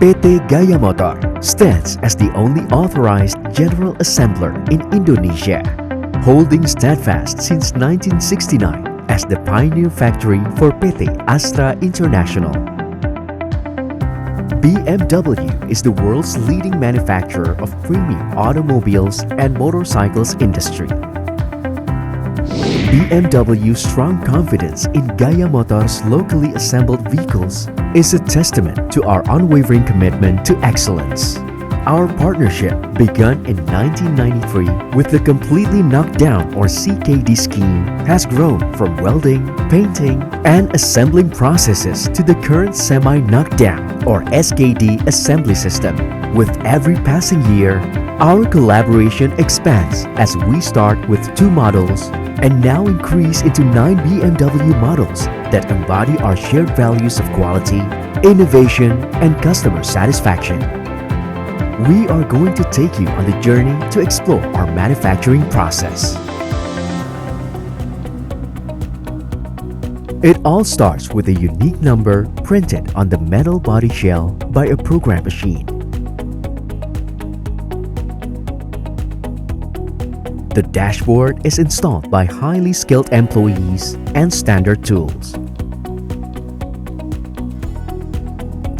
PT Gaya Motor stands as the only authorized general assembler in Indonesia, holding steadfast since 1969 as the pioneer factory for PT Astra International. BMW is the world's leading manufacturer of premium automobiles and motorcycles industry. BMW's strong confidence in Gaya Motor's locally assembled vehicles is a testament to our unwavering commitment to excellence. Our partnership begun in 1993 with the completely knocked down or CKD scheme has grown from welding, painting, and assembling processes to the current semi-knocked down or SKD assembly system. With every passing year, our collaboration expands as we start with 2 models and now increase into 9 BMW models that embody our shared values of quality, innovation, and customer satisfaction. We are going to take you on the journey to explore our manufacturing process. It all starts with a unique number printed on the metal body shell by a program machine. The dashboard is installed by highly skilled employees and standard tools.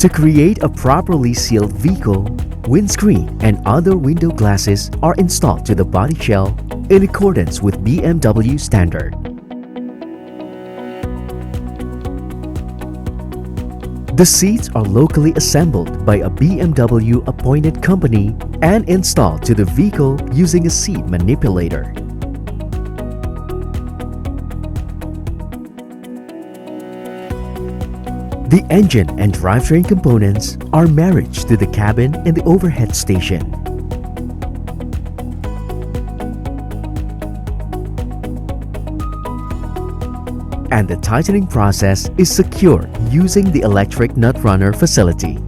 To create a properly sealed vehicle, windscreen and other window glasses are installed to the body shell in accordance with BMW standard. The seats are locally assembled by a BMW appointed company and installed to the vehicle using a seat manipulator. The engine and drivetrain components are married to the cabin and the overhead station. And the tightening process is secured using the electric nut runner facility.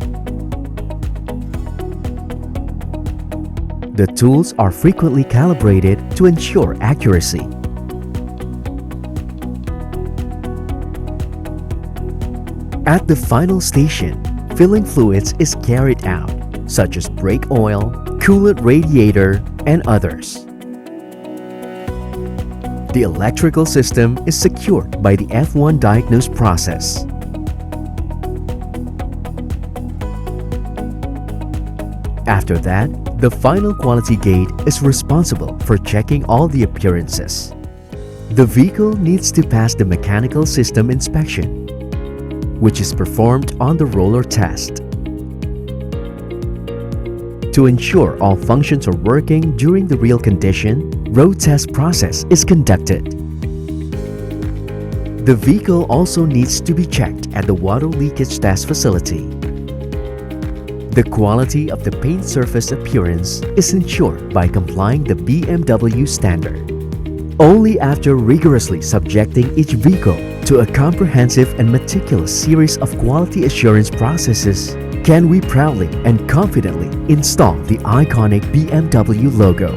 The tools are frequently calibrated to ensure accuracy. At the final station, filling fluids is carried out, such as brake oil, coolant radiator, and others. The electrical system is secured by the F1 diagnose process. After that, the final quality gate is responsible for checking all the appearances. The vehicle needs to pass the mechanical system inspection, which is performed on the roller test. To ensure all functions are working during the real condition, road test process is conducted. The vehicle also needs to be checked at the water leakage test facility. The quality of the paint surface appearance is ensured by complying the BMW standard. Only after rigorously subjecting each vehicle to a comprehensive and meticulous series of quality assurance processes can we proudly and confidently install the iconic BMW logo.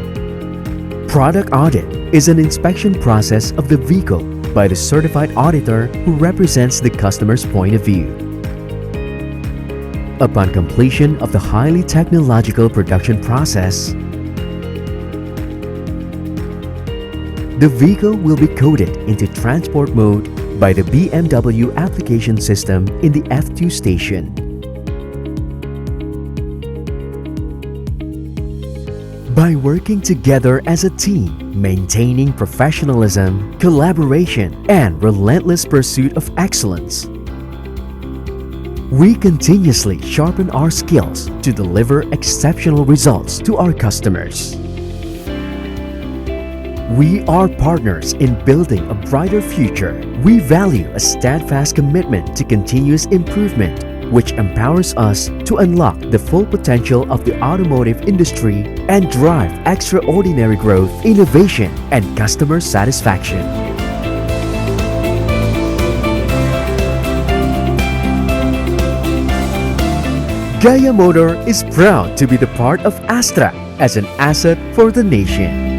Product audit is an inspection process of the vehicle by the certified auditor who represents the customer's point of view. Upon completion of the highly technological production process, the vehicle will be coded into transport mode by the BMW application system in the F2 station. By working together as a team, maintaining professionalism, collaboration, and relentless pursuit of excellence, we continuously sharpen our skills to deliver exceptional results to our customers. We are partners in building a brighter future. We value a steadfast commitment to continuous improvement, which empowers us to unlock the full potential of the automotive industry and drive extraordinary growth, innovation, and customer satisfaction. Gaya Motor is proud to be the part of Astra as an asset for the nation.